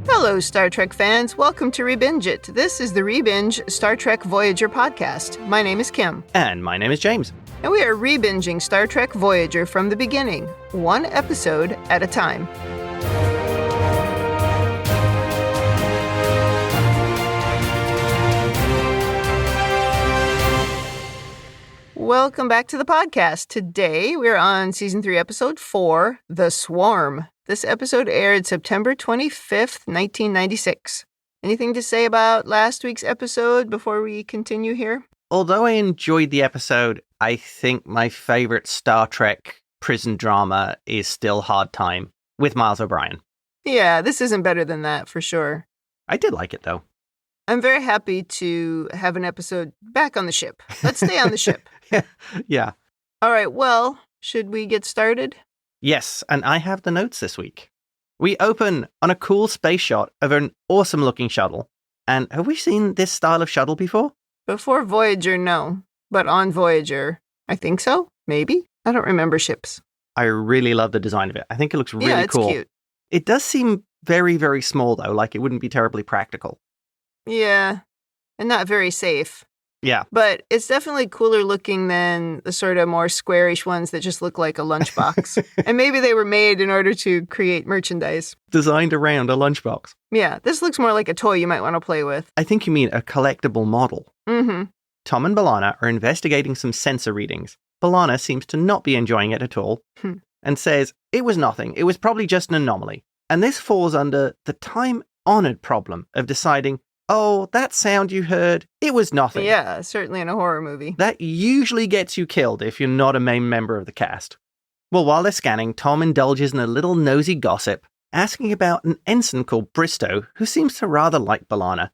Hello, Star Trek fans. Welcome to ReBingeIT. This is the ReBinge Star Trek Voyager podcast. My name is Kim. And my name is James. And we are rebinging Star Trek Voyager from the beginning, one episode at a time. Welcome back to the podcast. Today, we're on Season 3, Episode 4, The Swarm. This episode aired September 25th, 1996. Anything to say about last week's episode before we continue here? Although I enjoyed the episode, I think my favorite Star Trek prison drama is still Hard Time with Miles O'Brien. Yeah, this isn't better than that, for sure. I did like it, though. I'm very happy to have an episode back on the ship. Let's stay on the ship. Yeah. All right, well, should we get started? Yes, and I have the notes this week. We open on a cool space shot of an awesome-looking shuttle. And have we seen this style of shuttle before? Before Voyager, no. But on Voyager, I think so? Maybe? I don't remember ships. I really love the design of it. I think it looks really cool. It's cute. It does seem very, very small, though, like it wouldn't be terribly practical. Yeah, and not very safe. Yeah. But it's definitely cooler looking than the sort of more squarish ones that just look like a lunchbox. And maybe they were made in order to create merchandise. Designed around a lunchbox. Yeah, this looks more like a toy you might want to play with. I think you mean a collectible model. Mm-hmm. Tom and B'Elanna are investigating some sensor readings. B'Elanna seems to not be enjoying it at all and says it was nothing. It was probably just an anomaly. And this falls under the time-honored problem of deciding, oh, that sound you heard, it was nothing. Yeah, certainly in a horror movie. That usually gets you killed if you're not a main member of the cast. Well, while they're scanning, Tom indulges in a little nosy gossip, asking about an ensign called Bristow, who seems to rather like B'Elanna.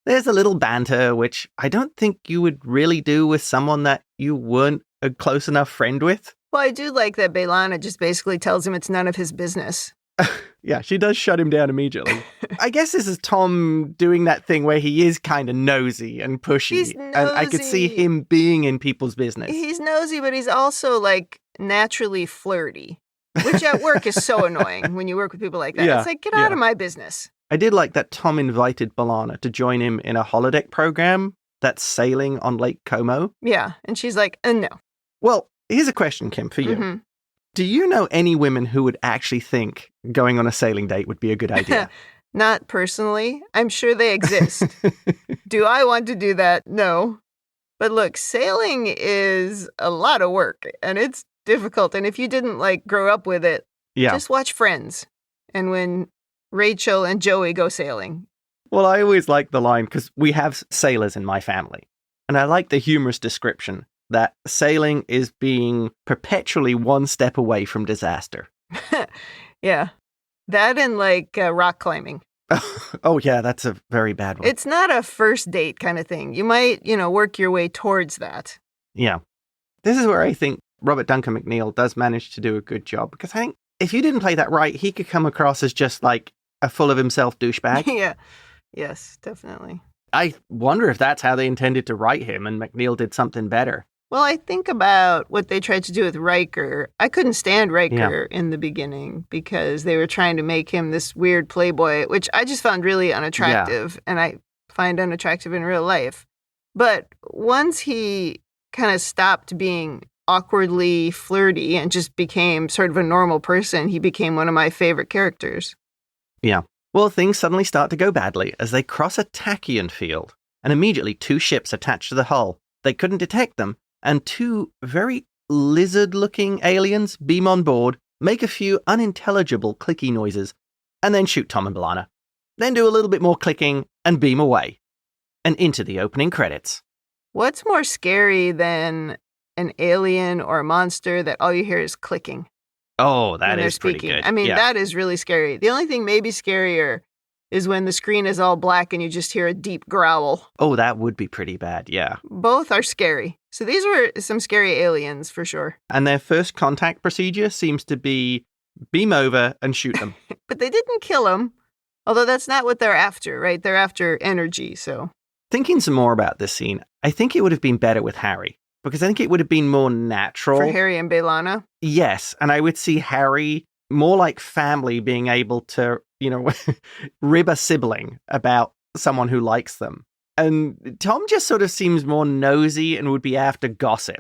There's a little banter, which I don't think you would really do with someone that you weren't a close enough friend with. Well, I do like that B'Elanna just basically tells him it's none of his business. Yeah, she does shut him down immediately. I guess this is Tom doing that thing where he is kind of nosy and pushy. He's nosy. And I could see him being in people's business. He's nosy, but he's also, like, naturally flirty, which at work is so annoying when you work with people like that. Yeah, it's like, get out of my business. I did like that Tom invited B'Elanna to join him in a holodeck program that's sailing on Lake Como. Yeah, and she's like, no. Well, here's a question, Kim, for you. Mm-hmm. Do you know any women who would actually think going on a sailing date would be a good idea? Not personally. I'm sure they exist. Do I want to do that? No. But look, sailing is a lot of work, and it's difficult. And if you didn't, like, grow up with it, just watch Friends. And when Rachel and Joey go sailing. Well, I always like the line, because we have sailors in my family. And I like the humorous description that sailing is being perpetually one step away from disaster. Yeah. That and, like, rock climbing. Oh, yeah, that's a very bad one. It's not a first date kind of thing. You might, work your way towards that. Yeah. This is where I think Robert Duncan McNeill does manage to do a good job, because I think if you didn't play that right, he could come across as just, like, a full-of-himself douchebag. Yeah. Yes, definitely. I wonder if that's how they intended to write him, and McNeill did something better. Well, I think about what they tried to do with Riker. I couldn't stand Riker in the beginning because they were trying to make him this weird playboy, which I just found really unattractive, and I find unattractive in real life. But once he kind of stopped being awkwardly flirty and just became sort of a normal person, he became one of my favorite characters. Yeah. Well, things suddenly start to go badly as they cross a tachyon field, and immediately two ships attached to the hull. They couldn't detect them, and two very lizard-looking aliens beam on board, make a few unintelligible clicky noises, and then shoot Tom and B'Elanna. Then do a little bit more clicking and beam away. And into the opening credits. What's more scary than an alien or a monster that all you hear is clicking? Oh, that is pretty good. I mean, that is really scary. The only thing maybe scarier is when the screen is all black and you just hear a deep growl. Oh, that would be pretty bad, yeah. Both are scary. So these were some scary aliens, for sure. And their first contact procedure seems to be beam over and shoot them. But they didn't kill them, although that's not what they're after, right? They're after energy, so. Thinking some more about this scene, I think it would have been better with Harry, because I think it would have been more natural. For Harry and B'Elanna? Yes, and I would see Harry more like family being able to, rib a sibling about someone who likes them. And Tom just sort of seems more nosy and would be after gossip.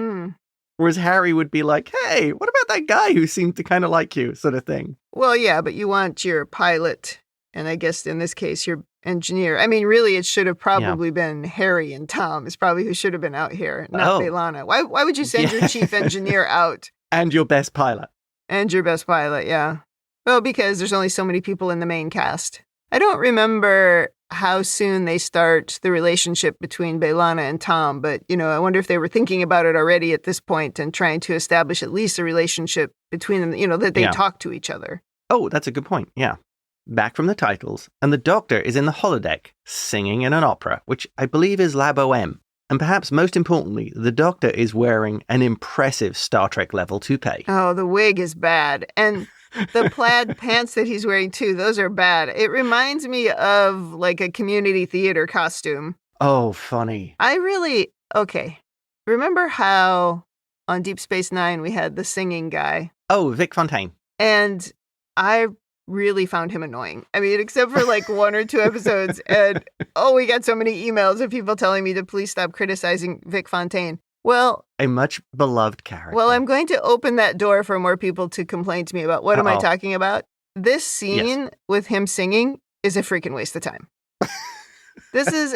Whereas Harry would be like, hey, what about that guy who seemed to kind of like you, sort of thing. Well, yeah, but you want your pilot, and I guess in this case, your engineer. I mean, really, it should have probably been Harry and Tom is probably who should have been out here, not B'Elanna. Why would you send your chief engineer out? And your best pilot. And your best pilot, yeah. Well, because there's only so many people in the main cast. I don't remember how soon they start the relationship between B'Elanna and Tom, but, I wonder if they were thinking about it already at this point and trying to establish at least a relationship between them, that they talk to each other. Oh, that's a good point, yeah. Back from the titles, and the Doctor is in the holodeck, singing in an opera, which I believe is La Boheme. And perhaps most importantly, the Doctor is wearing an impressive Star Trek level toupee. Oh, the wig is bad. And the plaid pants that he's wearing, too, those are bad. It reminds me of, like, a community theater costume. Oh, funny. Okay. Remember how on Deep Space Nine we had the singing guy? Oh, Vic Fontaine. And I really found him annoying. I mean, except for like 1 or 2 episodes. And, we got so many emails of people telling me to please stop criticizing Vic Fontaine. Well, a much beloved character. Well, I'm going to open that door for more people to complain to me about what am I talking about. This scene with him singing is a freaking waste of time. This is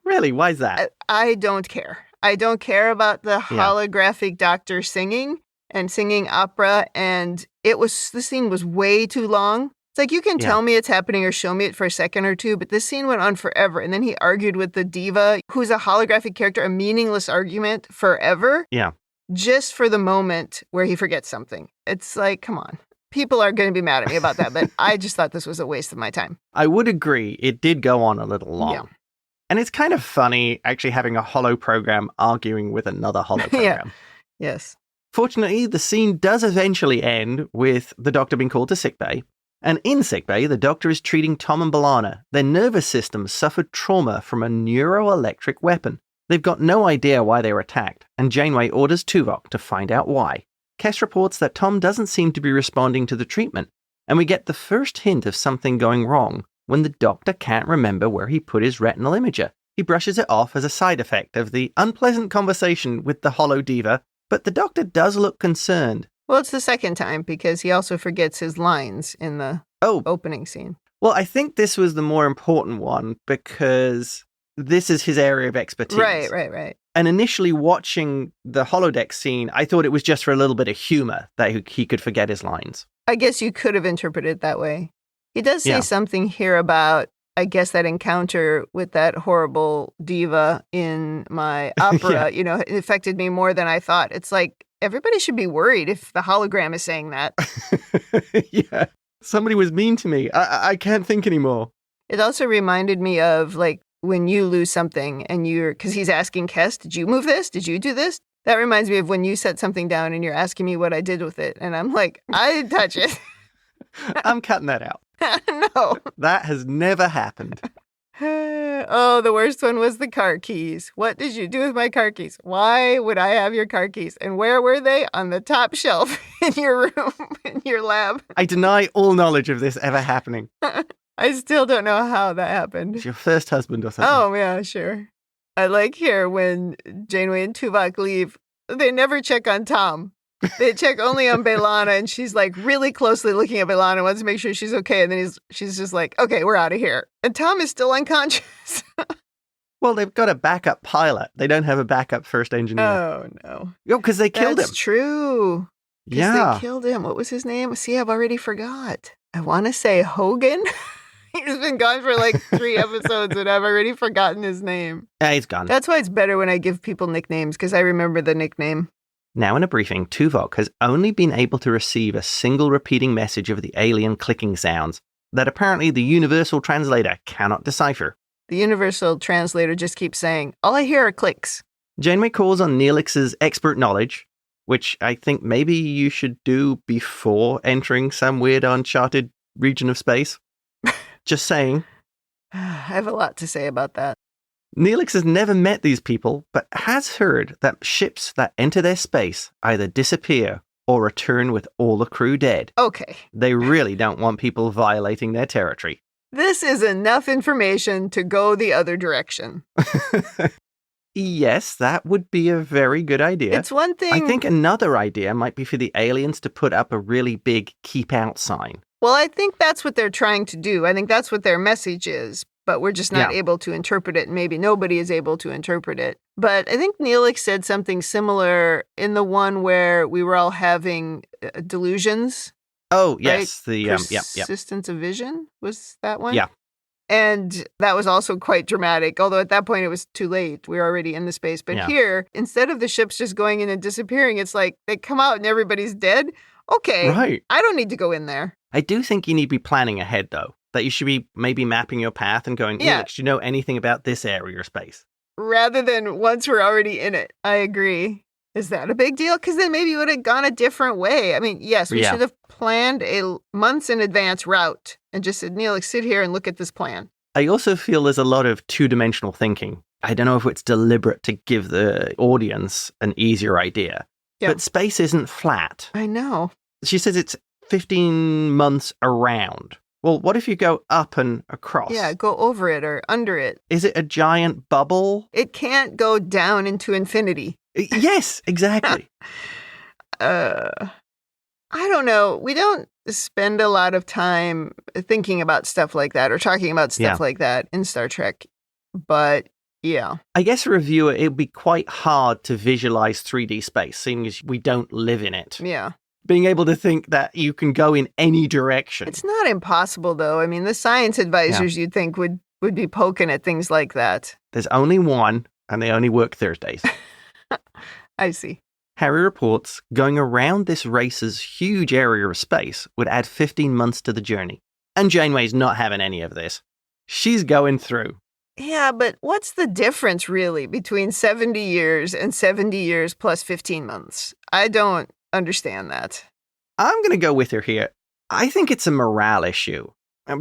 Really? Why is that? I don't care. I don't care about the holographic Doctor singing and singing opera. And the scene was way too long. It's like, you can tell me it's happening or show me it for a second or two, but this scene went on forever. And then he argued with the diva, who's a holographic character, a meaningless argument forever. Yeah. Just for the moment where he forgets something. It's like, come on. People are going to be mad at me about that, but I just thought this was a waste of my time. I would agree. It did go on a little long. Yeah. And it's kind of funny actually having a holo program arguing with another holo program. Yes. Fortunately, the scene does eventually end with the Doctor being called to sickbay. And in sickbay, the Doctor is treating Tom and B'Elanna. Their nervous systems suffered trauma from a neuroelectric weapon. They've got no idea why they were attacked, and Janeway orders Tuvok to find out why. Kes reports that Tom doesn't seem to be responding to the treatment, and we get the first hint of something going wrong when the Doctor can't remember where he put his retinal imager. He brushes it off as a side effect of the unpleasant conversation with the holo diva, but the Doctor does look concerned. Well, it's the second time because he also forgets his lines in the opening scene. Well, I think this was the more important one because this is his area of expertise. Right. And initially watching the holodeck scene, I thought it was just for a little bit of humor that he could forget his lines. I guess you could have interpreted it that way. He does say something here about, I guess, that encounter with that horrible diva in my opera, it affected me more than I thought. It's like, everybody should be worried if the hologram is saying that. Yeah. Somebody was mean to me. I can't think anymore. It also reminded me of, like, when you lose something and because he's asking Kes, did you move this? Did you do this? That reminds me of when you set something down and you're asking me what I did with it. And I'm like, I didn't touch it. I'm cutting that out. No. That has never happened. Oh, the worst one was the car keys. What did you do with my car keys? Why would I have your car keys? And where were they? On the top shelf in your room, in your lab. I deny all knowledge of this ever happening. I still don't know how that happened. It's your first husband or something. Oh, yeah, sure. I like here when Janeway and Tuvok leave, they never check on Tom. They check only on B'Elanna, and she's like really closely looking at B'Elanna, wants to make sure she's okay. And then she's just like, okay, we're out of here. And Tom is still unconscious. Well, they've got a backup pilot. They don't have a backup first engineer. Oh, no. No, because they killed him. That's true. Yeah. They killed him. What was his name? See, I've already forgot. I want to say Hogan. He's been gone for like 3 episodes and I've already forgotten his name. Yeah, he's gone. That's why it's better when I give people nicknames, because I remember the nickname. Now in a briefing, Tuvok has only been able to receive a single repeating message of the alien clicking sounds that apparently the universal translator cannot decipher. The universal translator just keeps saying, all I hear are clicks. Janeway calls on Neelix's expert knowledge, which I think maybe you should do before entering some weird uncharted region of space. Just saying. I have a lot to say about that. Neelix has never met these people, but has heard that ships that enter their space either disappear or return with all the crew dead. Okay. They really don't want people violating their territory. This is enough information to go the other direction. Yes, that would be a very good idea. It's one thing... I think another idea might be for the aliens to put up a really big keep out sign. Well, I think that's what they're trying to do. I think that's what their message is, but we're just not able to interpret it, and maybe nobody is able to interpret it. But I think Neelix said something similar in the one where we were all having delusions. Oh, yes. Right? The Persistence of vision was that one? Yeah. And that was also quite dramatic, although at that point it was too late. We were already in the space. But here, instead of the ships just going in and disappearing, it's like they come out and everybody's dead. Okay, right. I don't need to go in there. I do think you need to be planning ahead, though. That you should be maybe mapping your path and going, Neelix, do you know anything about this area or space? Rather than once we're already in it. I agree. Is that a big deal? Because then maybe you would have gone a different way. I mean, yes, we should have planned a months in advance route and just said, Neelix, sit here and look at this plan. I also feel there's a lot of two-dimensional thinking. I don't know if it's deliberate to give the audience an easier idea. Yeah. But space isn't flat. I know. She says it's 15 months around. Well, what if you go up and across? Yeah, go over it or under it. Is it a giant bubble? It can't go down into infinity. Yes, exactly. I don't know. We don't spend a lot of time thinking about stuff like that or talking about stuff like that in Star Trek. But yeah. I guess a reviewer, it would be quite hard to visualize 3D space, seeing as we don't live in it. Yeah. Being able to think that you can go in any direction. It's not impossible, though. I mean, the science advisors you'd think would be poking at things like that. There's only one, and they only work Thursdays. I see. Harry reports going around this racer's huge area of space would add 15 months to the journey. And Janeway's not having any of this. She's going through. Yeah, but what's the difference, really, between 70 years and 70 years plus 15 months? I don't understand that. I'm going to go with her here. I think it's a morale issue.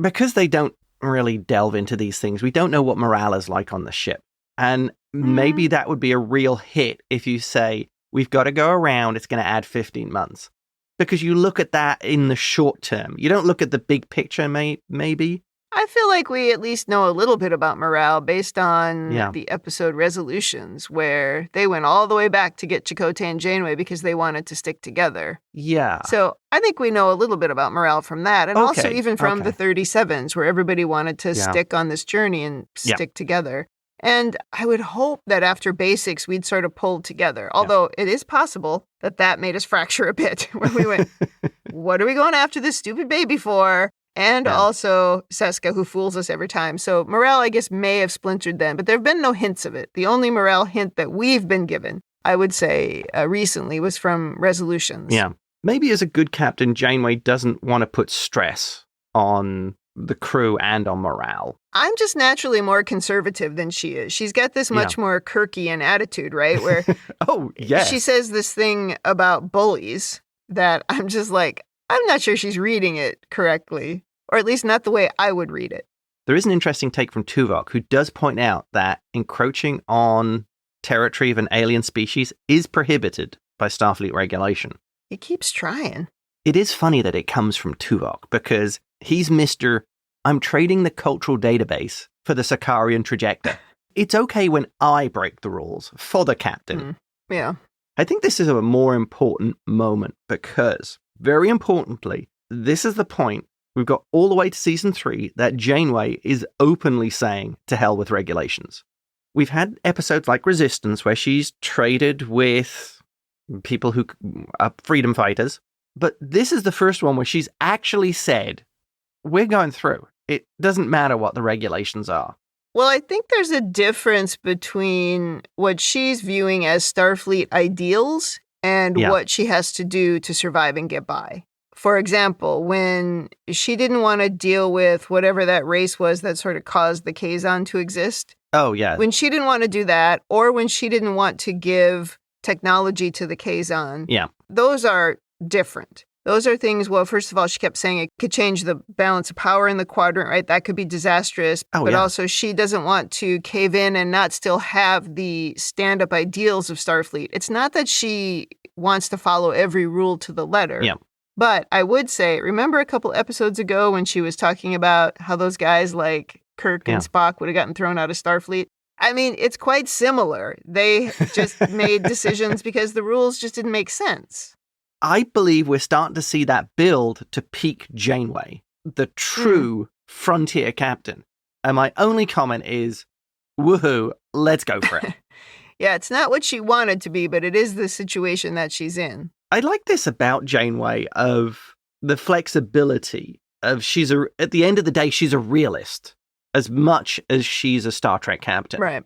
Because they don't really delve into these things, we don't know what morale is like on the ship. And maybe that would be a real hit if you say, we've got to go around, it's going to add 15 months. Because you look at that in the short term. You don't look at the big picture, maybe. I feel like we at least know a little bit about morale based on the episode Resolutions, where they went all the way back to get Chakotay and Janeway because they wanted to stick together. Yeah. So I think we know a little bit about morale from that. And also even from the 37s, where everybody wanted to stick on this journey and stick together. And I would hope that after Basics, we'd sort of pulled together. Although it is possible that made us fracture a bit when we went, what are we going after this stupid baby for? And also Seska, who fools us every time. So morale, I guess, may have splintered then, but there have been no hints of it. The only morale hint that we've been given, I would say, recently was from Resolutions. Yeah. Maybe as a good captain, Janeway doesn't want to put stress on the crew and on morale. I'm just naturally more conservative than she is. She's got this much more Kirkian attitude, right? Where she says this thing about bullies that I'm just like, I'm not sure she's reading it correctly, or at least not the way I would read it. There is an interesting take from Tuvok, who does point out that encroaching on territory of an alien species is prohibited by Starfleet regulation. He keeps trying. It is funny that it comes from Tuvok, because he's Mr. I'm trading the cultural database for the Sakarian trajector. It's okay when I break the rules for the captain. Yeah. I think this is a more important moment because, very importantly, this is the point we've got all the way to season 3 that Janeway is openly saying to hell with regulations. We've had episodes like Resistance where she's traded with people who are freedom fighters, but this is the first one where she's actually said, we're going through. It doesn't matter what the regulations are. Well, I think there's a difference between what she's viewing as Starfleet ideals and what she has to do to survive and get by. For example, when she didn't want to deal with whatever that race was that sort of caused the Kazon to exist. Oh, yeah. When she didn't want to do that, or when she didn't want to give technology to the Kazon. Yeah. Those are different. Those are things, well, first of all, she kept saying it could change the balance of power in the quadrant, right? That could be disastrous. But also she doesn't want to cave in and not still have the stand-up ideals of Starfleet. It's not that she wants to follow every rule to the letter. Yeah. But I would say, remember a couple episodes ago when she was talking about how those guys like Kirk and Spock would have gotten thrown out of Starfleet? I mean, it's quite similar. They just made decisions because the rules just didn't make sense. I believe we're starting to see that build to peak Janeway, the true frontier captain. And my only comment is, woohoo, let's go for it. Yeah, it's not what she wanted to be, but it is the situation that she's in. I like this about Janeway of the flexibility of at the end of the day, she's a realist as much as she's a Star Trek captain. Right.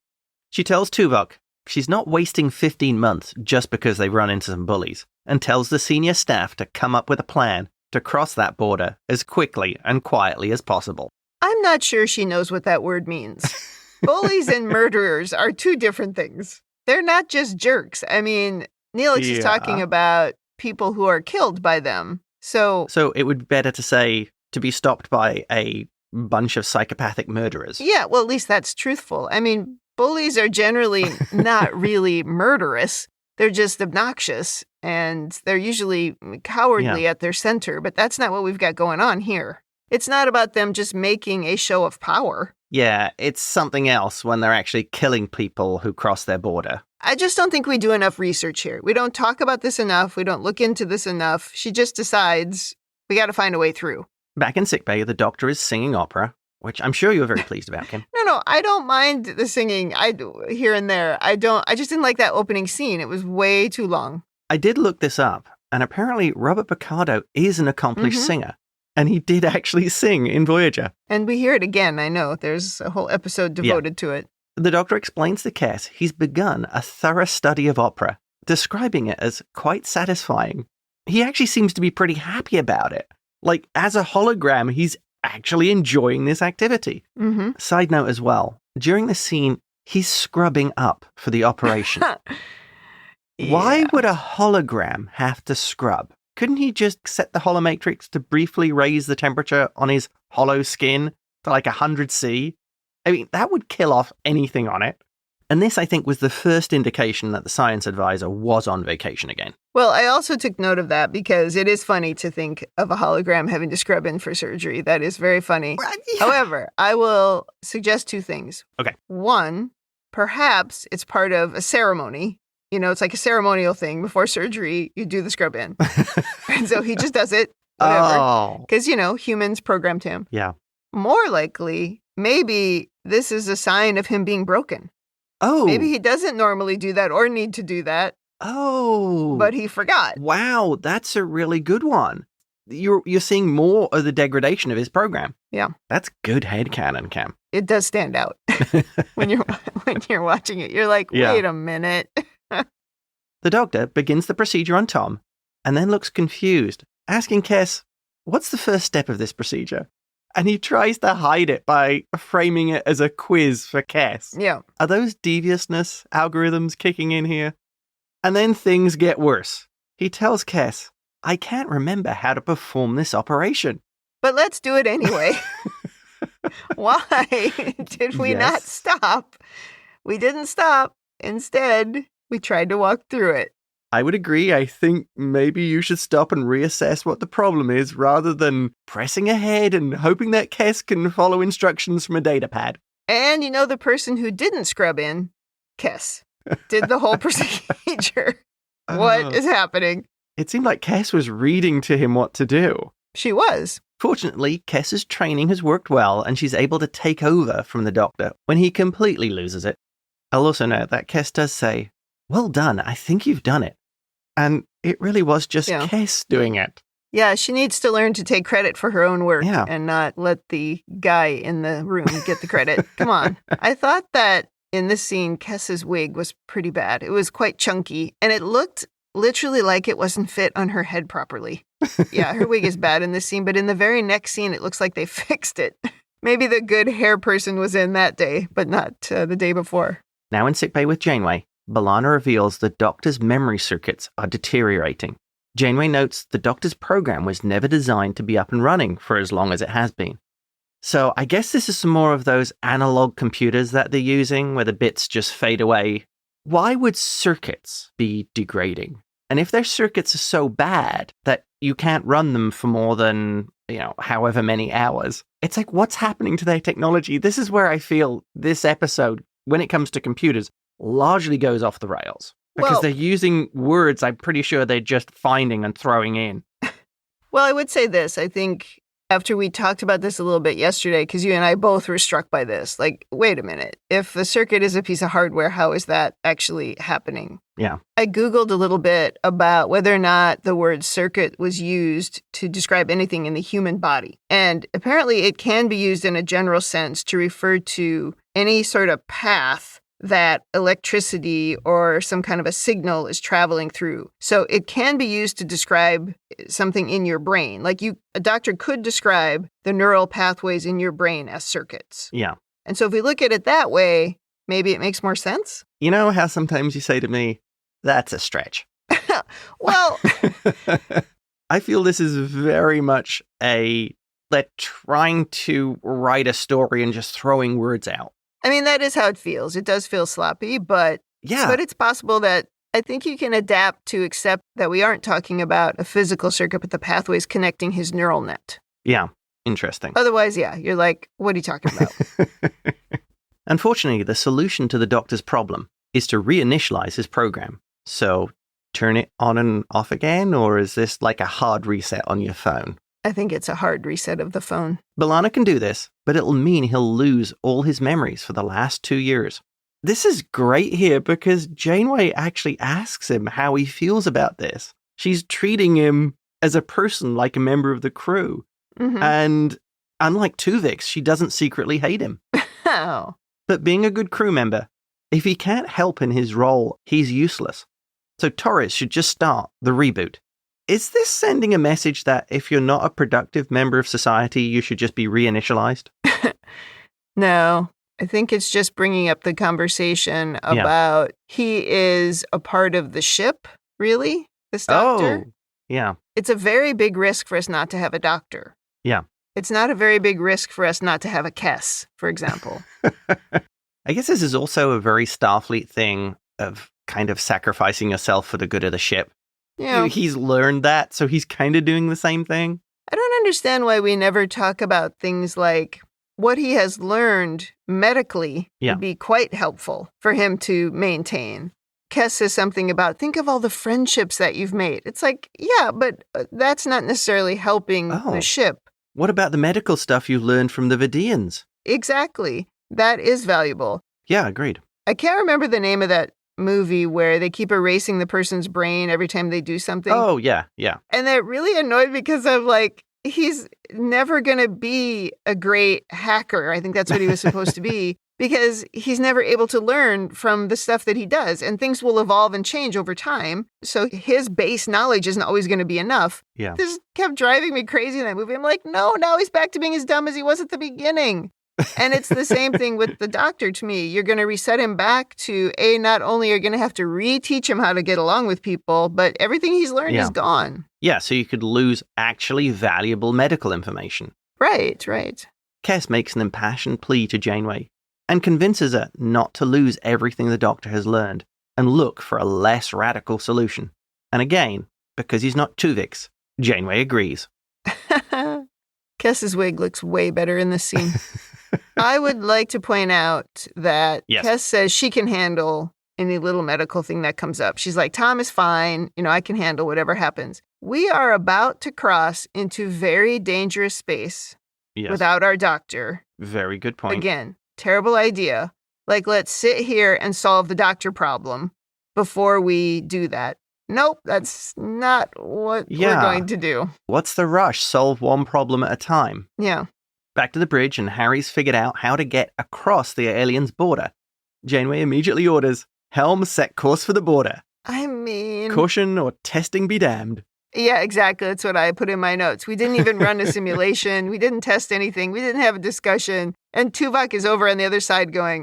She tells Tuvok she's not wasting 15 months just because they've run into some bullies, and tells the senior staff to come up with a plan to cross that border as quickly and quietly as possible. I'm not sure she knows what that word means. Bullies and murderers are two different things. They're not just jerks. I mean, Neelix is talking about people who are killed by them. So it would be better to say to be stopped by a bunch of psychopathic murderers. Yeah, well, at least that's truthful. I mean, bullies are generally not really murderous. They're just obnoxious, and they're usually cowardly at their center. But that's not what we've got going on here. It's not about them just making a show of power. Yeah, it's something else when they're actually killing people who cross their border. I just don't think we do enough research here. We don't talk about this enough. We don't look into this enough. She just decides we got to find a way through. Back in sickbay, the doctor is singing opera, which I'm sure you're very pleased about, Kim. No, I don't mind the singing here and there. I just didn't like that opening scene. It was way too long. I did look this up, and apparently Robert Picardo is an accomplished singer. And he did actually sing in Voyager. And we hear it again, I know. There's a whole episode devoted to it. The doctor explains to Kes he's begun a thorough study of opera, describing it as quite satisfying. He actually seems to be pretty happy about it. Like, as a hologram, he's actually enjoying this activity. Side note as well, during the scene, he's scrubbing up for the operation. Why would a hologram have to scrub? Couldn't he just set the holomatrix to briefly raise the temperature on his hollow skin to like 100 C? I mean, that would kill off anything on it. And this, I think, was the first indication that the science advisor was on vacation again. Well, I also took note of that because it is funny to think of a hologram having to scrub in for surgery. That is very funny. However, I will suggest two things. Okay. One, perhaps it's part of a ceremony. You know, it's like a ceremonial thing. Before surgery, you do the scrub in. And so he just does it, whatever. Because, humans programmed him. Yeah. More likely, maybe this is a sign of him being broken. Oh. Maybe he doesn't normally do that or need to do that. Oh. But he forgot. Wow, that's a really good one. You're seeing more of the degradation of his program. Yeah. That's good headcanon, Cam. It does stand out when you're watching it. You're like, wait a minute. The doctor begins the procedure on Tom and then looks confused, asking Kes, what's the first step of this procedure? And he tries to hide it by framing it as a quiz for Kes. Yeah. Are those deviousness algorithms kicking in here? And then things get worse. He tells Kes, I can't remember how to perform this operation. But let's do it anyway. Why did we not stop? We didn't stop. Instead, we tried to walk through it. I would agree. I think maybe you should stop and reassess what the problem is rather than pressing ahead and hoping that Kes can follow instructions from a data pad. And the person who didn't scrub in, Kes, did the whole procedure. What is happening? It seemed like Kes was reading to him what to do. She was. Fortunately, Kes's training has worked well and she's able to take over from the doctor when he completely loses it. I'll also note that Kes does say, well done, I think you've done it. And it really was just Kes doing it. Yeah, she needs to learn to take credit for her own work and not let the guy in the room get the credit. Come on. I thought that in this scene, Kes's wig was pretty bad. It was quite chunky, and it looked literally like it wasn't fit on her head properly. Yeah, her wig is bad in this scene, but in the very next scene, it looks like they fixed it. Maybe the good hair person was in that day, but not the day before. Now in sickbay with Janeway, B'Elanna reveals the doctor's memory circuits are deteriorating. Janeway notes the doctor's program was never designed to be up and running for as long as it has been. So I guess this is some more of those analog computers that they're using where the bits just fade away. Why would circuits be degrading? And if their circuits are so bad that you can't run them for more than, however many hours, it's like, what's happening to their technology? This is where I feel this episode, when it comes to computers, largely goes off the rails. Because they're using words I'm pretty sure they're just finding and throwing in. Well, I would say this. I think after we talked about this a little bit yesterday, because you and I both were struck by this, like, wait a minute. If the circuit is a piece of hardware, how is that actually happening? Yeah. I Googled a little bit about whether or not the word circuit was used to describe anything in the human body. And apparently it can be used in a general sense to refer to any sort of path that electricity or some kind of a signal is traveling through. So it can be used to describe something in your brain. Like a doctor could describe the neural pathways in your brain as circuits. Yeah. And so if we look at it that way, maybe it makes more sense. You know how sometimes you say to me, that's a stretch. Well, I feel this is very much they're trying to write a story and just throwing words out. I mean, that is how it feels. It does feel sloppy, but it's possible that I think you can adapt to accept that we aren't talking about a physical circuit, but the pathways connecting his neural net. Yeah, interesting. Otherwise, you're like, what are you talking about? Unfortunately, the solution to the Doctor's problem is to reinitialize his program. So turn it on and off again, or is this like a hard reset on your phone? I think it's a hard reset of the phone. B'Elanna can do this, but it'll mean he'll lose all his memories for the last 2 years. This is great here because Janeway actually asks him how he feels about this. She's treating him as a person, like a member of the crew. Mm-hmm. And unlike Tuvix, she doesn't secretly hate him. Oh. But being a good crew member, if he can't help in his role, he's useless. So Torres should just start the reboot. Is this sending a message that if you're not a productive member of society, you should just be reinitialized? No, I think it's just bringing up the conversation about he is a part of the ship, really, this doctor. Oh, yeah. It's a very big risk for us not to have a doctor. Yeah. It's not a very big risk for us not to have a Kes, for example. I guess this is also a very Starfleet thing of kind of sacrificing yourself for the good of the ship. Yeah. He's learned that, so he's kind of doing the same thing. I don't understand why we never talk about things like what he has learned medically would be quite helpful for him to maintain. Kes says something about, think of all the friendships that you've made. It's like, yeah, but that's not necessarily helping the ship. What about the medical stuff you learned from the Vidians? Exactly. That is valuable. Yeah, agreed. I can't remember the name of that movie where they keep erasing the person's brain every time they do something. Oh, yeah, yeah. And that really annoyed me because I'm like, he's never going to be a great hacker. I think that's what he was supposed to be because he's never able to learn from the stuff that he does. And things will evolve and change over time. So his base knowledge isn't always going to be enough. Yeah. This kept driving me crazy in that movie. I'm like, no, now he's back to being as dumb as he was at the beginning. And it's the same thing with the doctor to me. You're going to reset him back to, not only are you going to have to reteach him how to get along with people, but everything he's learned is gone. Yeah, so you could lose actually valuable medical information. Right, right. Kes makes an impassioned plea to Janeway and convinces her not to lose everything the Doctor has learned and look for a less radical solution. And again, because he's not Tuvix, Janeway agrees. Kes's wig looks way better in this scene. I would like to point out that Kes says she can handle any little medical thing that comes up. She's like, Tom is fine. I can handle whatever happens. We are about to cross into very dangerous space without our doctor. Very good point. Again, terrible idea. Like, let's sit here and solve the doctor problem before we do that. Nope, that's not what we're going to do. What's the rush? Solve one problem at a time. Yeah. Back to the bridge, and Harry's figured out how to get across the alien's border. Janeway immediately orders, Helm, set course for the border. I mean... Caution or testing be damned. Yeah, exactly. That's what I put in my notes. We didn't even run a simulation. We didn't test anything. We didn't have a discussion. And Tuvok is over on the other side going,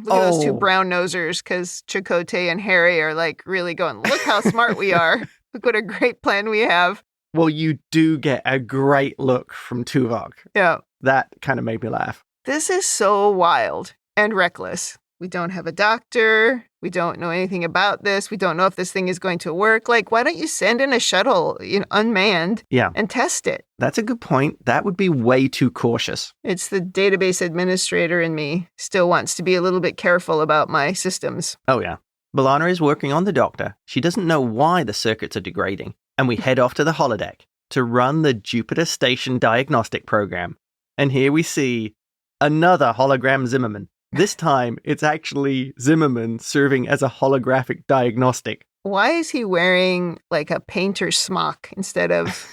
look at those two brown nosers, because Chakotay and Harry are like really going, look how smart we are. Look what a great plan we have. Well, you do get a great look from Tuvok. Yeah. That kind of made me laugh. This is so wild and reckless. We don't have a doctor. We don't know anything about this. We don't know if this thing is going to work. Like, why don't you send in a shuttle, unmanned, and test it? That's a good point. That would be way too cautious. It's the database administrator in me still wants to be a little bit careful about my systems. Oh, yeah. B'Elanna is working on the Doctor. She doesn't know why the circuits are degrading. And we head off to the holodeck to run the Jupiter Station diagnostic program. And here we see another hologram Zimmerman. This time, it's actually Zimmerman serving as a holographic diagnostic. Why is he wearing, like, a painter's smock instead of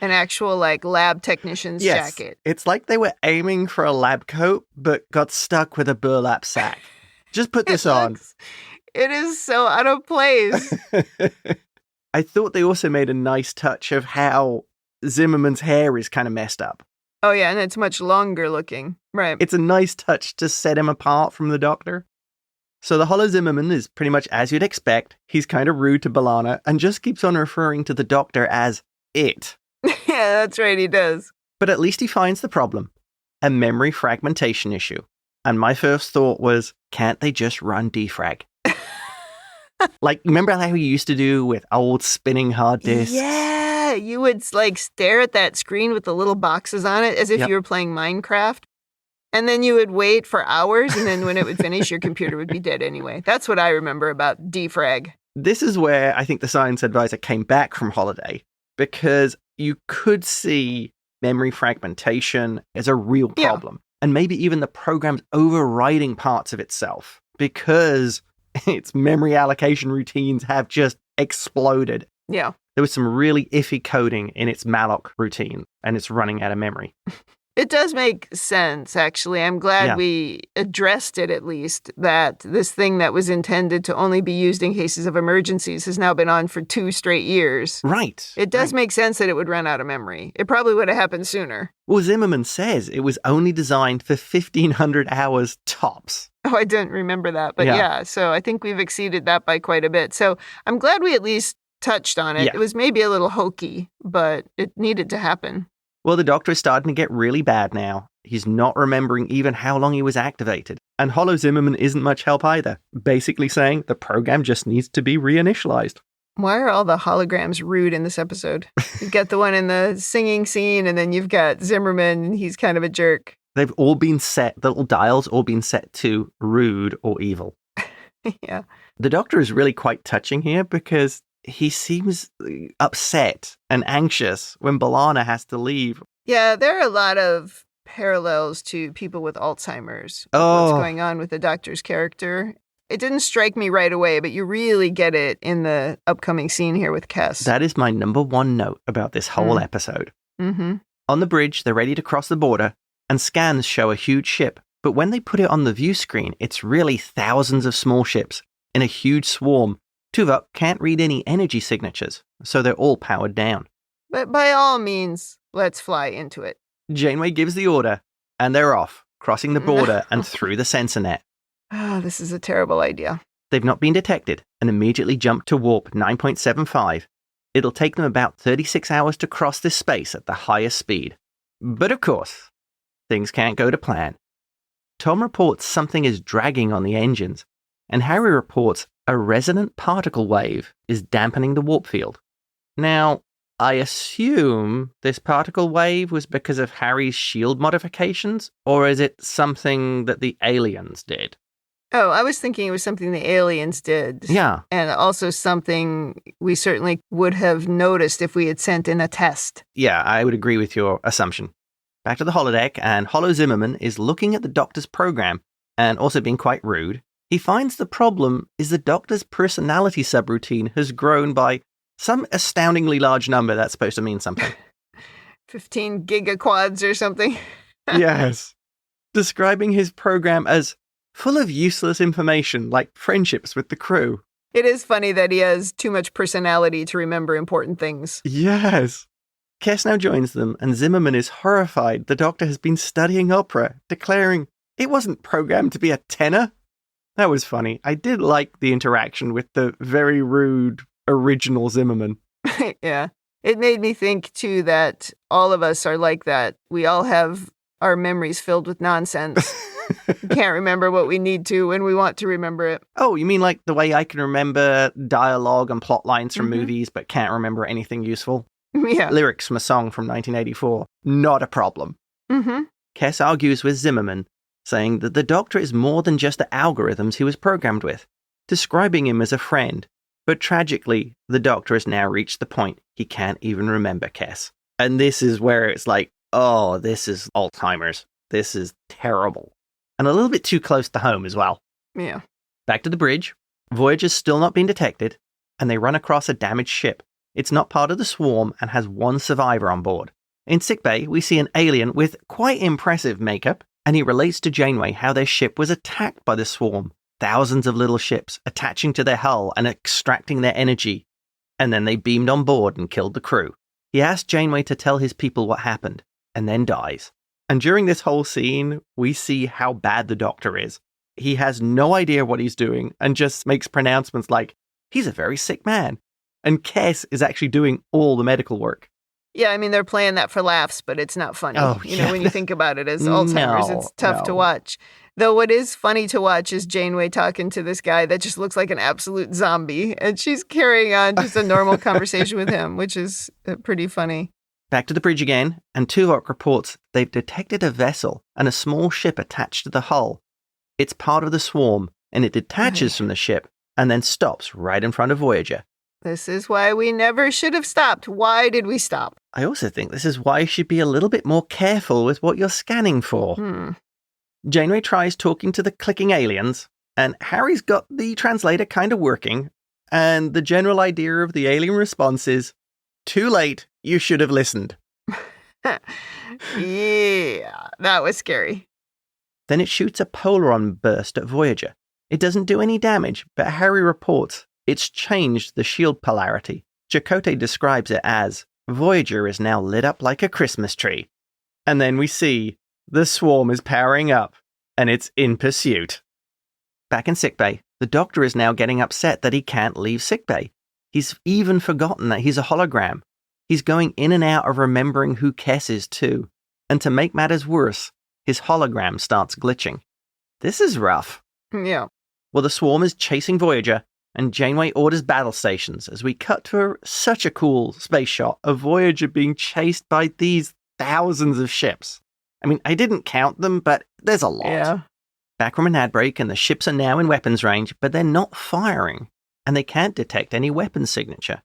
an actual, like, lab technician's jacket? It's like they were aiming for a lab coat, but got stuck with a burlap sack. Just put this on. It is so out of place. I thought they also made a nice touch of how Zimmerman's hair is kind of messed up. Oh, yeah, and it's much longer looking. Right. It's a nice touch to set him apart from the Doctor. So the Holo Zimmerman is pretty much as you'd expect. He's kind of rude to B'Elanna and just keeps on referring to the Doctor as it. Yeah, that's right, he does. But at least he finds the problem, a memory fragmentation issue. And my first thought was, can't they just run defrag? Like, remember how you used to do with old spinning hard disks? Yeah, you would, like, stare at that screen with the little boxes on it as if you were playing Minecraft. And then you would wait for hours, and then when it would finish, your computer would be dead anyway. That's what I remember about defrag. This is where I think the science advisor came back from holiday, because you could see memory fragmentation as a real problem. And maybe even the program's overriding parts of itself, because its memory allocation routines have just exploded. Yeah. There was some really iffy coding in its malloc routine, and it's running out of memory. It does make sense, actually. I'm glad we addressed it, at least, that this thing that was intended to only be used in cases of emergencies has now been on for 2 straight years. Right. It does make sense that it would run out of memory. It probably would have happened sooner. Well, Zimmerman says it was only designed for 1,500 hours tops. Oh, I didn't remember that. But yeah, so I think we've exceeded that by quite a bit. So I'm glad we at least touched on it. It was maybe a little hokey, but it needed to happen. Well, the Doctor is starting to get really bad now. He's not remembering even how long he was activated. And Holo Zimmerman isn't much help either, basically saying the program just needs to be reinitialized. Why are all the holograms rude in this episode? You've got the one in the singing scene, and then you've got Zimmerman, and he's kind of a jerk. They've all been set, the little dials all been set to rude or evil. Yeah. The Doctor is really quite touching here because he seems upset and anxious when B'Elanna has to leave. Yeah, there are a lot of parallels to people with Alzheimer's. What's going on with the Doctor's character. It didn't strike me right away, but you really get it in the upcoming scene here with Kes. That is my number one note about this whole episode. Mm-hmm. On the bridge, they're ready to cross the border, and scans show a huge ship. But when they put it on the view screen, it's really thousands of small ships in a huge swarm. Tuvok can't read any energy signatures, so they're all powered down. But by all means, let's fly into it. Janeway gives the order, and they're off, crossing the border and through the sensor net. Oh, this is a terrible idea. They've not been detected and immediately jump to warp 9.75. It'll take them about 36 hours to cross this space at the highest speed. But of course, things can't go to plan. Tom reports something is dragging on the engines, and Harry reports a resonant particle wave is dampening the warp field. Now, I assume this particle wave was because of Harry's shield modifications, or is it something that the aliens did? Oh, I was thinking it was something the aliens did. Yeah. And also something we certainly would have noticed if we had sent in a test. Yeah, I would agree with your assumption. Back to the holodeck, and Holo Zimmerman is looking at the Doctor's program, and also being quite rude. He finds the problem is the Doctor's personality subroutine has grown by some astoundingly large number. That's supposed to mean something. 15 gigaquads or something. Yes. Describing his program as full of useless information, like friendships with the crew. It is funny that he has too much personality to remember important things. Yes. Kes now joins them, and Zimmerman is horrified the Doctor has been studying opera, declaring it wasn't programmed to be a tenor. That was funny. I did like the interaction with the very rude original Zimmerman. Yeah. It made me think, too, that all of us are like that. We all have our memories filled with nonsense. Can't remember what we need to when we want to remember it. Oh, you mean like the way I can remember dialogue and plot lines from movies but can't remember anything useful? Yeah. Lyrics from a song from 1984. Not a problem. Kes argues with Zimmerman, saying that the Doctor is more than just the algorithms he was programmed with, describing him as a friend. But tragically, the Doctor has now reached the point he can't even remember Kes. And this is where it's like, oh, this is Alzheimer's. This is terrible. And a little bit too close to home as well. Yeah. Back to the bridge. Voyager's still not been detected, and they run across a damaged ship. It's not part of the swarm and has one survivor on board. In sickbay, we see an alien with quite impressive makeup, and he relates to Janeway how their ship was attacked by the swarm. Thousands of little ships attaching to their hull and extracting their energy. And then they beamed on board and killed the crew. He asks Janeway to tell his people what happened, and then dies. And during this whole scene, we see how bad the Doctor is. He has no idea what he's doing and just makes pronouncements like, he's a very sick man. And Kes is actually doing all the medical work. Yeah, I mean, they're playing that for laughs, but it's not funny. Oh, When you think about it as Alzheimer's, it's tough to watch. Though what is funny to watch is Janeway talking to this guy that just looks like an absolute zombie. And she's carrying on just a normal conversation with him, which is pretty funny. Back to the bridge again, and Tuvok reports they've detected a vessel and a small ship attached to the hull. It's part of the swarm, and it detaches from the ship and then stops right in front of Voyager. This is why we never should have stopped. Why did we stop? I also think this is why you should be a little bit more careful with what you're scanning for. Janeway tries talking to the clicking aliens, and Harry's got the translator kind of working, and the general idea of the alien response is, too late, you should have listened. Yeah, that was scary. Then it shoots a polaron burst at Voyager. It doesn't do any damage, but Harry reports it's changed the shield polarity. Chakotay describes it as, Voyager is now lit up like a Christmas tree. And then we see the swarm is powering up, and it's in pursuit. Back in sickbay, the Doctor is now getting upset that he can't leave sickbay. He's even forgotten that he's a hologram. He's going in and out of remembering who Kes is too. And to make matters worse, his hologram starts glitching. This is rough. Yeah. Well, the swarm is chasing Voyager, and Janeway orders battle stations as we cut to such a cool space shot of Voyager being chased by these thousands of ships. I mean, I didn't count them, but there's a lot. Yeah. Back from an ad break, and the ships are now in weapons range, but they're not firing, and they can't detect any weapons signature.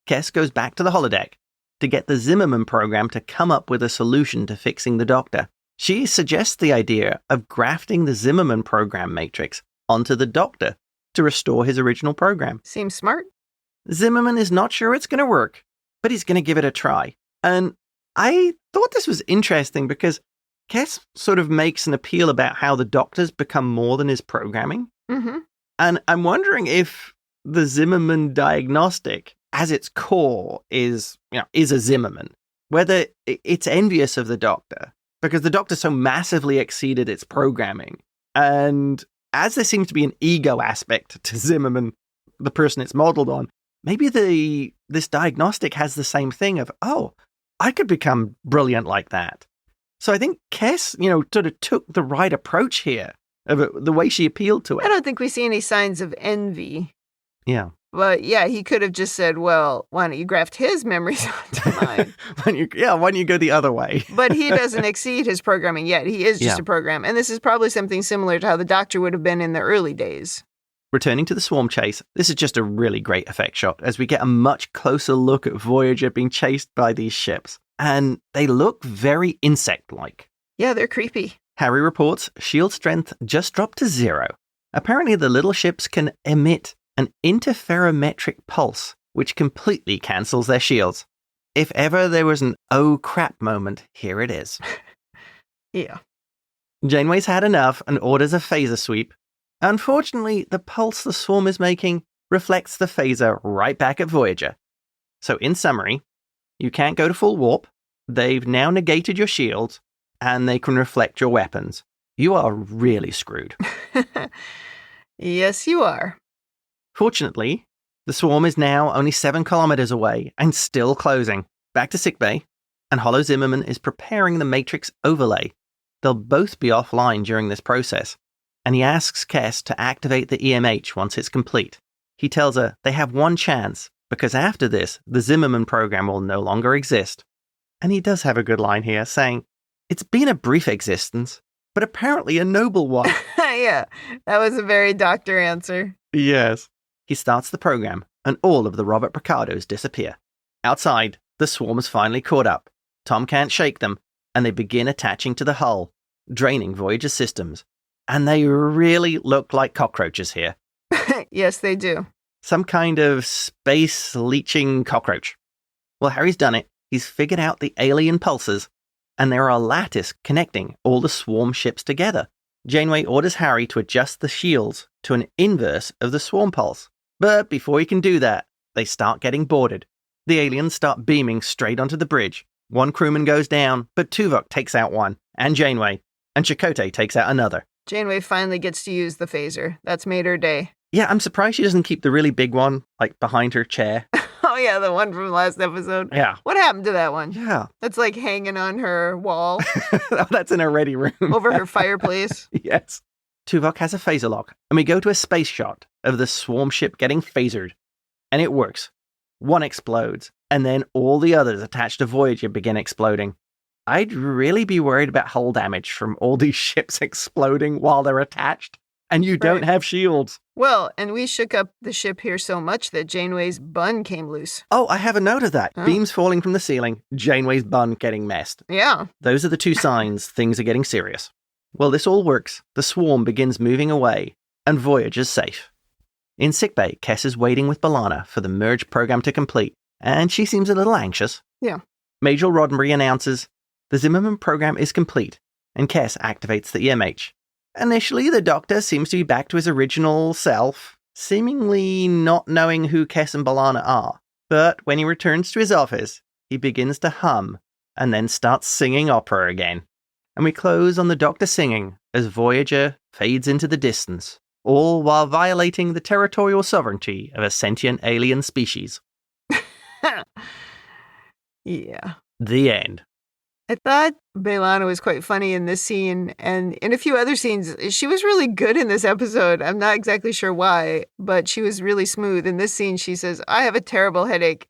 Kes goes back to the holodeck to get the Zimmerman program to come up with a solution to fixing the Doctor. She suggests the idea of grafting the Zimmerman program matrix onto the Doctor to restore his original program. Seems smart. Zimmerman is not sure it's going to work, but he's going to give it a try. And I thought this was interesting because Kes sort of makes an appeal about how the Doctor's become more than his programming. And I'm wondering if the Zimmerman diagnostic, as its core, is a Zimmerman. Whether it's envious of the Doctor, because the Doctor so massively exceeded its programming. And as there seems to be an ego aspect to Zimmerman, the person it's modeled on, maybe this diagnostic has the same thing of, oh, I could become brilliant like that. So I think Kes, sort of took the right approach here, of it, the way she appealed to it. I don't think we see any signs of envy. Yeah. But yeah, he could have just said, well, why don't you graft his memories onto mine? why don't you go the other way? But he doesn't exceed his programming yet. He is just a program. And this is probably something similar to how the Doctor would have been in the early days. Returning to the swarm chase, this is just a really great effect shot as we get a much closer look at Voyager being chased by these ships. And they look very insect-like. Yeah, they're creepy. Harry reports shield strength just dropped to 0. Apparently the little ships can emit an interferometric pulse, which completely cancels their shields. If ever there was an oh crap moment, here it is. Yeah. Janeway's had enough and orders a phaser sweep. Unfortunately, the pulse the swarm is making reflects the phaser right back at Voyager. So in summary, you can't go to full warp, they've now negated your shields, and they can reflect your weapons. You are really screwed. Yes, you are. Fortunately, the swarm is now only 7 kilometers away and still closing. Back to sickbay, and Holo Zimmerman is preparing the Matrix overlay. They'll both be offline during this process, and he asks Kes to activate the EMH once it's complete. He tells her they have one chance, because after this, the Zimmerman program will no longer exist. And he does have a good line here, saying, "It's been a brief existence, but apparently a noble one." Yeah, that was a very doctor answer. Yes. He starts the program, and all of the Robert Picardos disappear. Outside, the swarm's finally caught up. Tom can't shake them, and they begin attaching to the hull, draining Voyager's systems. And they really look like cockroaches here. Yes, they do. Some kind of space-leeching cockroach. Well, Harry's done it. He's figured out the alien pulses, and there are a lattice connecting all the swarm ships together. Janeway orders Harry to adjust the shields to an inverse of the swarm pulse. But before he can do that, they start getting boarded. The aliens start beaming straight onto the bridge. One crewman goes down, but Tuvok takes out one, and Janeway, and Chakotay takes out another. Janeway finally gets to use the phaser. That's made her day. Yeah, I'm surprised she doesn't keep the really big one, like, behind her chair. Oh, yeah, the one from last episode. Yeah. What happened to that one? Yeah. That's like hanging on her wall. Oh, that's in her ready room. Over her fireplace. Yes. Tuvok has a phaser lock, and we go to a space shot of the swarm ship getting phasered. And it works. One explodes, and then all the others attached to Voyager begin exploding. I'd really be worried about hull damage from all these ships exploding while they're attached, and you don't have shields. Well, and we shook up the ship here so much that Janeway's bun came loose. Oh, I have a note of that. Oh. Beams falling from the ceiling, Janeway's bun getting messed. Yeah. Those are the two signs things are getting serious. Well, this all works. The swarm begins moving away, and Voyager's safe. In sickbay, Kes is waiting with B'Elanna for the merge program to complete, and she seems a little anxious. Yeah. Major Roddenberry announces the Zimmerman program is complete, and Kes activates the EMH. Initially, the Doctor seems to be back to his original self, seemingly not knowing who Kes and B'Elanna are. But when he returns to his office, he begins to hum, and then starts singing opera again. And we close on the Doctor singing as Voyager fades into the distance, all while violating the territorial sovereignty of a sentient alien species. Yeah. The end. I thought B'Elanna was quite funny in this scene, and in a few other scenes. She was really good in this episode. I'm not exactly sure why, but she was really smooth. In this scene, she says, "I have a terrible headache."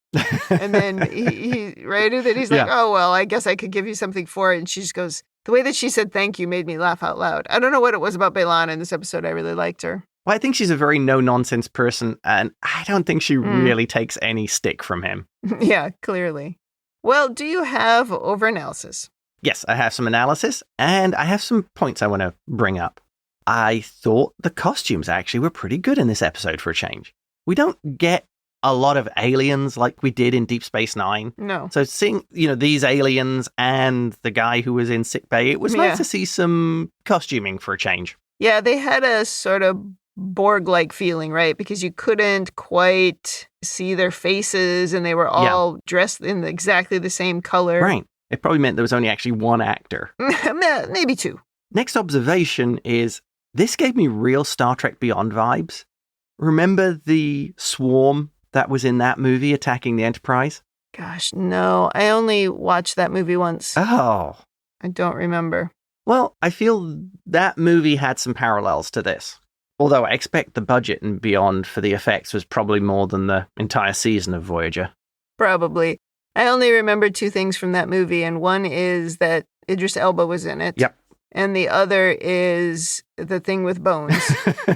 And then he right? And then he's like, "Oh, well, I guess I could give you something for it." And she just goes, the way that she said thank you made me laugh out loud. I don't know what it was about B'Elanna in this episode. I really liked her. Well, I think she's a very no-nonsense person, and I don't think she really takes any stick from him. Yeah, clearly. Well, do you have over-analysis? Yes, I have some analysis, and I have some points I want to bring up. I thought the costumes actually were pretty good in this episode for a change. We don't get a lot of aliens like we did in Deep Space Nine. No. So seeing, these aliens and the guy who was in sickbay, it was nice to see some costuming for a change. Yeah, they had a sort of Borg-like feeling, right? Because you couldn't quite see their faces, and they were all dressed in exactly the same color. Right. It probably meant there was only actually one actor. Maybe two. Next observation is, this gave me real Star Trek Beyond vibes. Remember the swarm that was in that movie attacking the Enterprise? Gosh, no. I only watched that movie once. Oh. I don't remember. Well, I feel that movie had some parallels to this. Although I expect the budget and Beyond for the effects was probably more than the entire season of Voyager. Probably. I only remember two things from that movie, and one is that Idris Elba was in it. Yep. And the other is the thing with bones. You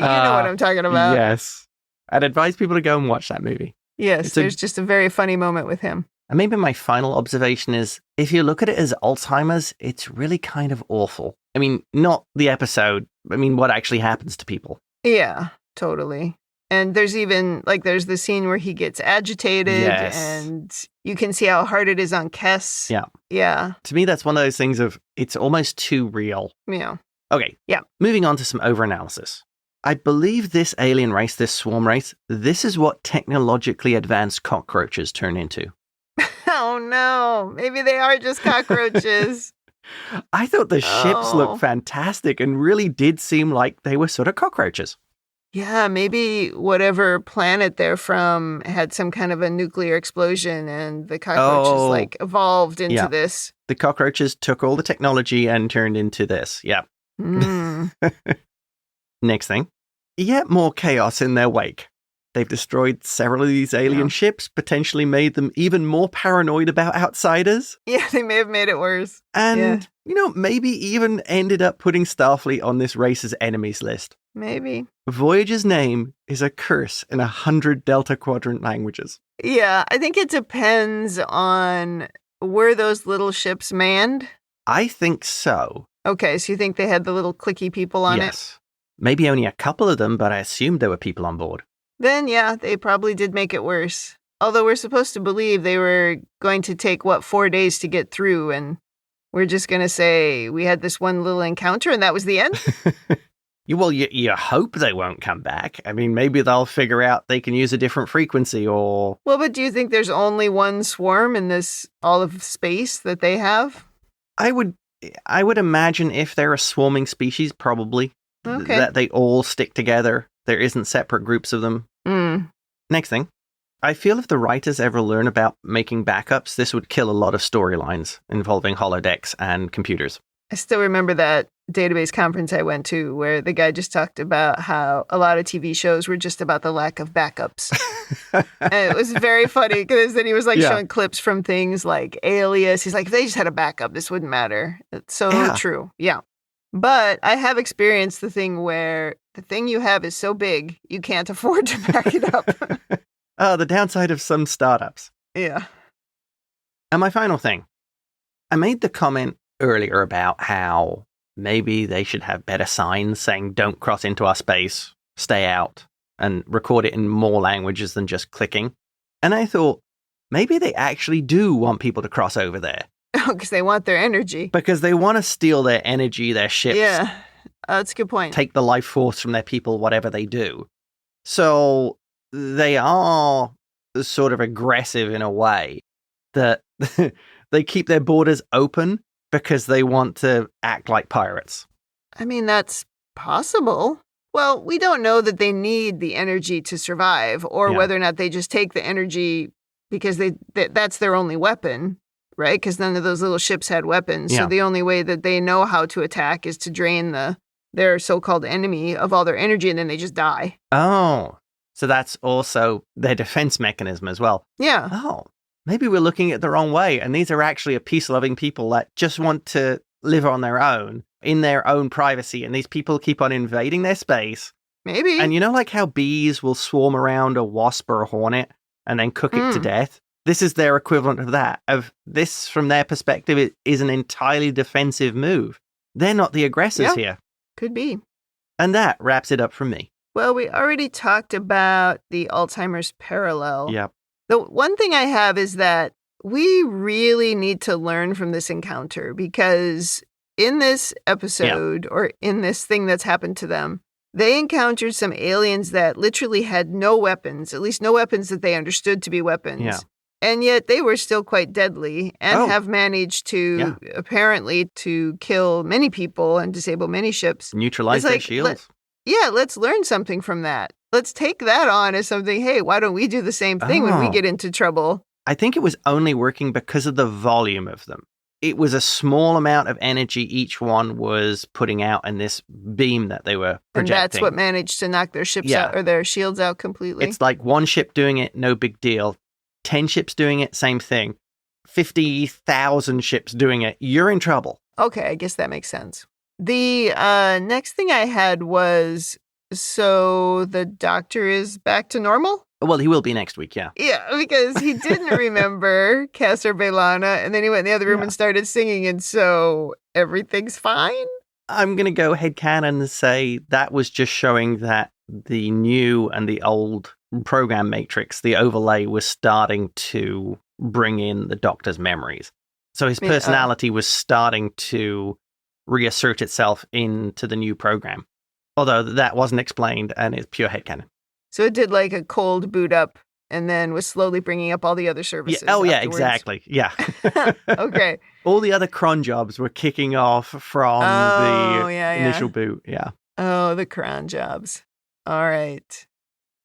know what I'm talking about. Yes. I'd advise people to go and watch that movie. Yes, there's just a very funny moment with him. And maybe my final observation is, if you look at it as Alzheimer's, it's really kind of awful. I mean, not the episode, I mean, what actually happens to people. Yeah, totally. And there's even, there's the scene where he gets agitated, and you can see how hard it is on Kes. Yeah. Yeah. To me, that's one of those things of, it's almost too real. Yeah. Okay. Yeah. Moving on to some overanalysis. I believe this alien race, this swarm race, this is what technologically advanced cockroaches turn into. Oh, no. Maybe they are just cockroaches. I thought the ships looked fantastic and really did seem like they were sort of cockroaches. Yeah, maybe whatever planet they're from had some kind of a nuclear explosion and the cockroaches like evolved into this. The cockroaches took all the technology and turned into this. Yeah. Next thing. Yet more chaos in their wake. They've destroyed several of these alien ships, potentially made them even more paranoid about outsiders. Yeah, they may have made it worse. And, maybe even ended up putting Starfleet on this race's enemies list. Maybe. Voyager's name is a curse in 100 Delta Quadrant languages. Yeah, I think it depends on were those little ships manned? I think so. Okay, so you think they had the little clicky people on it? Yes. Maybe only a couple of them, but I assumed there were people on board. Then, yeah, they probably did make it worse. Although we're supposed to believe they were going to take, 4 days to get through, and we're just going to say we had this one little encounter and that was the end? Well, you hope they won't come back. I mean, maybe they'll figure out they can use a different frequency or... Well, but do you think there's only one swarm in all of space that they have? I would imagine if they're a swarming species, probably. Okay. That they all stick together. There isn't separate groups of them. Next thing. I feel if the writers ever learn about making backups, this would kill a lot of storylines involving holodecks and computers. I still remember that database conference I went to where the guy just talked about how a lot of TV shows were just about the lack of backups. And it was very funny because then he was showing clips from things like Alias. He's like, if they just had a backup, this wouldn't matter. It's so true. Yeah. But I have experienced the thing where the thing you have is so big, you can't afford to back it up. The downside of some startups. Yeah. And my final thing. I made the comment earlier about how maybe they should have better signs saying don't cross into our space, stay out, and record it in more languages than just clicking. And I thought, maybe they actually do want people to cross over there. Because they want their energy. Because they want to steal their energy, their ships. Yeah, that's a good point. Take the life force from their people, whatever they do. So they are sort of aggressive in a way that they keep their borders open because they want to act like pirates. I mean, that's possible. Well, we don't know that they need the energy to survive or whether or not they just take the energy because that's their only weapon. Right? Because none of those little ships had weapons. So the only way that they know how to attack is to drain their so-called enemy of all their energy, and then they just die. Oh, so that's also their defense mechanism as well. Yeah. Oh, maybe we're looking at it the wrong way, and these are actually a peace-loving people that just want to live on their own, in their own privacy, and these people keep on invading their space. Maybe. And you know like how bees will swarm around a wasp or a hornet and then cook it to death? This is their equivalent of that. Of this, from their perspective, it is an entirely defensive move. They're not the aggressors here. Could be. And that wraps it up from me. Well, we already talked about the Alzheimer's parallel. Yep. The one thing I have is that we really need to learn from this encounter because in this episode or in this thing that's happened to them, they encountered some aliens that literally had no weapons, at least no weapons that they understood to be weapons. Yeah. And yet they were still quite deadly and have managed to, apparently, to kill many people and disable many ships. Neutralize their shields. Let's learn something from that. Let's take that on as something, hey, why don't we do the same thing when we get into trouble? I think it was only working because of the volume of them. It was a small amount of energy each one was putting out in this beam that they were projecting. And that's what managed to knock their ships out or their shields out completely. It's like one ship doing it, no big deal. 10 ships doing it, same thing. 50,000 ships doing it, you're in trouble. Okay, I guess that makes sense. The next thing I had was, so the doctor is back to normal? Well, he will be next week, yeah. Yeah, because he didn't remember Castor Belana, and then he went in the other room and started singing, and so everything's fine? I'm going to go headcanon and say that was just showing that the new and the old program matrix, the overlay, was starting to bring in the Doctor's memories. So his personality was starting to reassert itself into the new program. Although that wasn't explained and it's pure headcanon. So it did like a cold boot up and then was slowly bringing up all the other services. Yeah, exactly. Yeah. Okay. All the other cron jobs were kicking off from the initial boot. Yeah. Oh, the cron jobs. All right.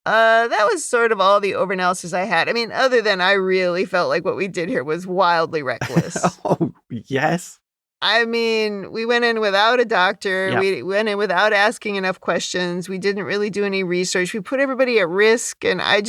That was sort of all the overanalysis I had. I mean, other than I really felt like what we did here was wildly reckless. Oh, yes. I mean, we went in without a doctor. Yep. We went in without asking enough questions. We didn't really do any research. We put everybody at risk. And I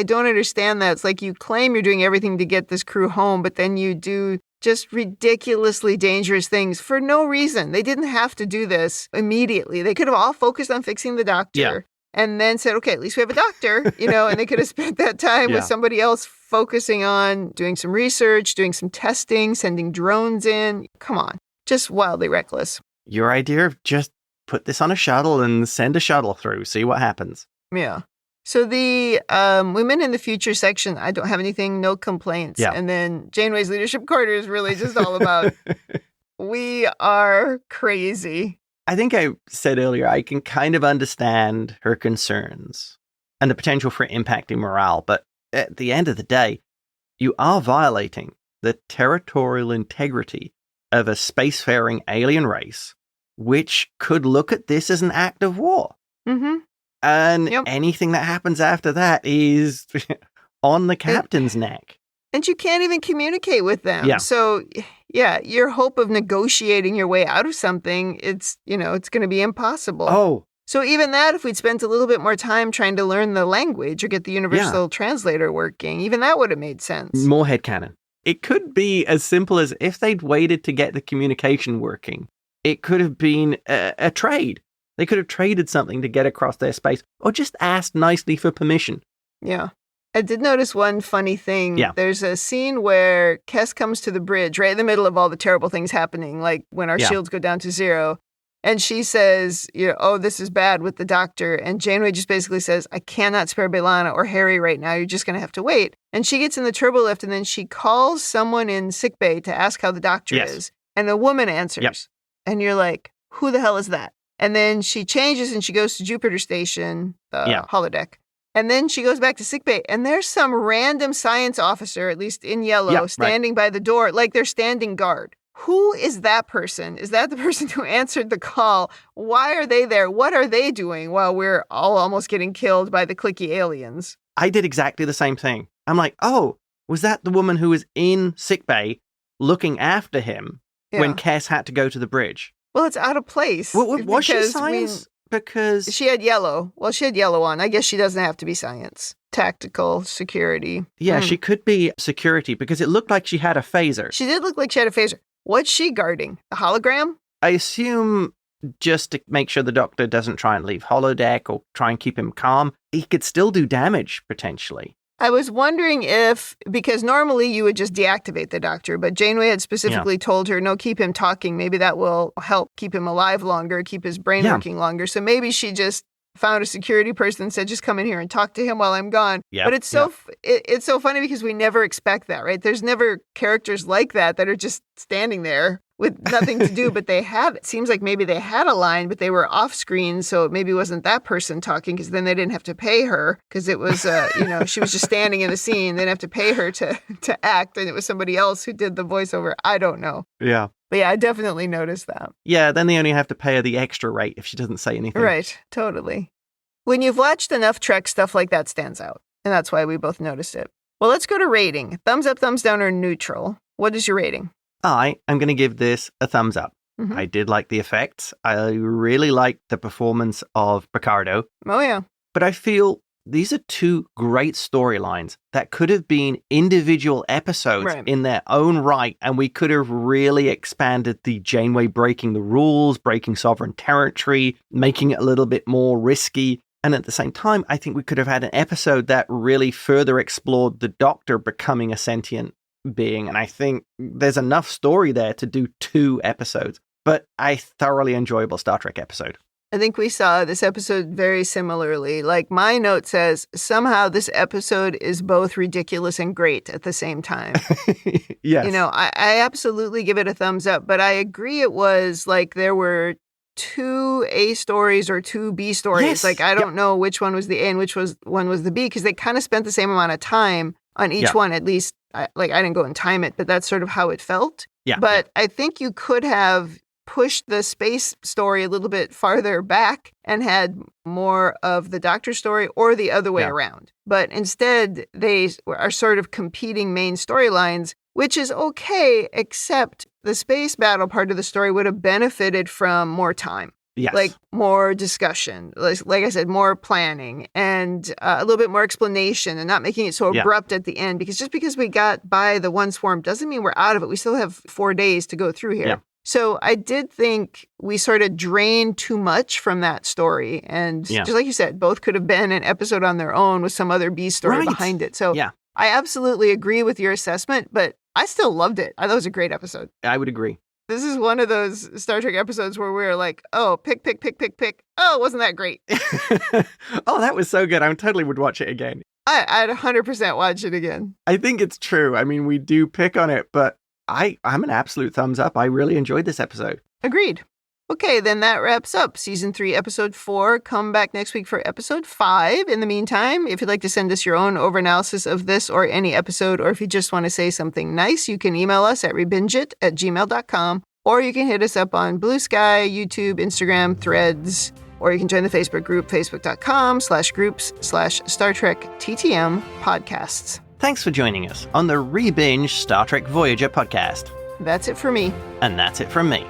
don't understand that. It's like you claim you're doing everything to get this crew home, but then you do just ridiculously dangerous things for no reason. They didn't have to do this immediately. They could have all focused on fixing the doctor. Yeah. And then said, okay, at least we have a doctor, and they could have spent that time with somebody else focusing on doing some research, doing some testing, sending drones in. Come on. Just wildly reckless. Your idea of just put this on a shuttle and send a shuttle through, see what happens. Yeah. So the women in the future section, I don't have anything, no complaints. Yeah. And then Janeway's leadership quarter is really just all about, we are crazy. I think I said earlier, I can kind of understand her concerns and the potential for impacting morale, but at the end of the day, you are violating the territorial integrity of a spacefaring alien race, which could look at this as an act of war. Mm-hmm. And anything that happens after that is on the captain's neck. And you can't even communicate with them. Yeah. So, your hope of negotiating your way out of something, it's going to be impossible. Oh. So even that, if we'd spent a little bit more time trying to learn the language or get the universal translator working, even that would have made sense. More headcanon. It could be as simple as if they'd waited to get the communication working, it could have been a trade. They could have traded something to get across their space or just asked nicely for permission. Yeah. I did notice one funny thing. Yeah. There's a scene where Kes comes to the bridge right in the middle of all the terrible things happening, like when our shields go down to zero. And she says, oh, this is bad with the doctor. And Janeway just basically says, I cannot spare B'Elanna or Harry right now. You're just going to have to wait. And she gets in the turbo lift and then she calls someone in sickbay to ask how the doctor is. And the woman answers. Yep. And you're like, who the hell is that? And then she changes and she goes to Jupiter Station, the holodeck. And then she goes back to sickbay, and there's some random science officer, at least in yellow, standing by the door, like they're standing guard. Who is that person? Is that the person who answered the call? Why are they there? What are they doing while we're all almost getting killed by the clicky aliens? I did exactly the same thing. I'm like, oh, was that the woman who was in sickbay looking after him when Kes had to go to the bridge? Well, it's out of place. Was she science? Because she had yellow. Well, she had yellow on. I guess she doesn't have to be science. Tactical security. Yeah, she could be security because it looked like she had a phaser. She did look like she had a phaser. What's she guarding? The hologram? I assume just to make sure the doctor doesn't try and leave holodeck or try and keep him calm. He could still do damage, potentially. I was wondering if, because normally you would just deactivate the doctor, but Janeway had specifically told her, no, keep him talking. Maybe that will help keep him alive longer, keep his brain working longer. So maybe she just found a security person and said, just come in here and talk to him while I'm gone. Yep. But it's so funny because we never expect that, right? There's never characters like that are just standing there with nothing to do, but it seems like maybe they had a line, but they were off screen. So it maybe wasn't that person talking because then they didn't have to pay her because it was, she was just standing in the scene. They didn't have to pay her to act. And it was somebody else who did the voiceover. I don't know. Yeah. But yeah, I definitely noticed that. Yeah, then they only have to pay her the extra rate if she doesn't say anything. Right, totally. When you've watched enough Trek, stuff like that stands out. And that's why we both noticed it. Well, let's go to rating. Thumbs up, thumbs down, or neutral. What is your rating? I am going to give this a thumbs up. Mm-hmm. I did like the effects. I really liked the performance of Picardo. Oh, yeah. But I feel these are two great storylines that could have been individual episodes in their own right, and we could have really expanded the Janeway breaking the rules, breaking sovereign territory, making it a little bit more risky. And at the same time, I think we could have had an episode that really further explored the Doctor becoming a sentient being. And I think there's enough story there to do 2 episodes. But a thoroughly enjoyable Star Trek episode. I think we saw this episode very similarly. Like my note says, somehow this episode is both ridiculous and great at the same time. Yes. I absolutely give it a thumbs up, but I agree it was like there were 2 A stories or 2 B stories. Yes. Like I don't know which one was the A and which one was the B because they kind of spent the same amount of time on each one. At least I didn't go and time it, but that's sort of how it felt. Yeah. But I think you could have pushed the space story a little bit farther back and had more of the Doctor story or the other way around. But instead, they are sort of competing main storylines, which is okay, except the space battle part of the story would have benefited from more time. Yes. Like more discussion, like I said, more planning and a little bit more explanation and not making it so abrupt at the end. Because just because we got by the one swarm doesn't mean we're out of it. We still have 4 days to go through here. Yeah. So I did think we sort of drained too much from that story. And just like you said, both could have been an episode on their own with some other B story behind it. So I absolutely agree with your assessment, but I still loved it. I thought it was a great episode. I would agree. This is one of those Star Trek episodes where we're like, oh, pick. Oh, wasn't that great? Oh, that was so good. I totally would watch it again. I'd 100% watch it again. I think it's true. I mean, we do pick on it, but I'm an absolute thumbs up. I really enjoyed this episode. Agreed. Okay, then that wraps up Season 3, Episode 4. Come back next week for Episode 5. In the meantime, if you'd like to send us your own overanalysis of this or any episode, or if you just want to say something nice, you can email us at ReBingeIT@gmail.com, or you can hit us up on Blue Sky, YouTube, Instagram, Threads, or you can join the Facebook group, facebook.com/groups/Star Trek TTM podcasts. Thanks for joining us on the ReBinge Star Trek Voyager podcast. That's it for me. And that's it from me.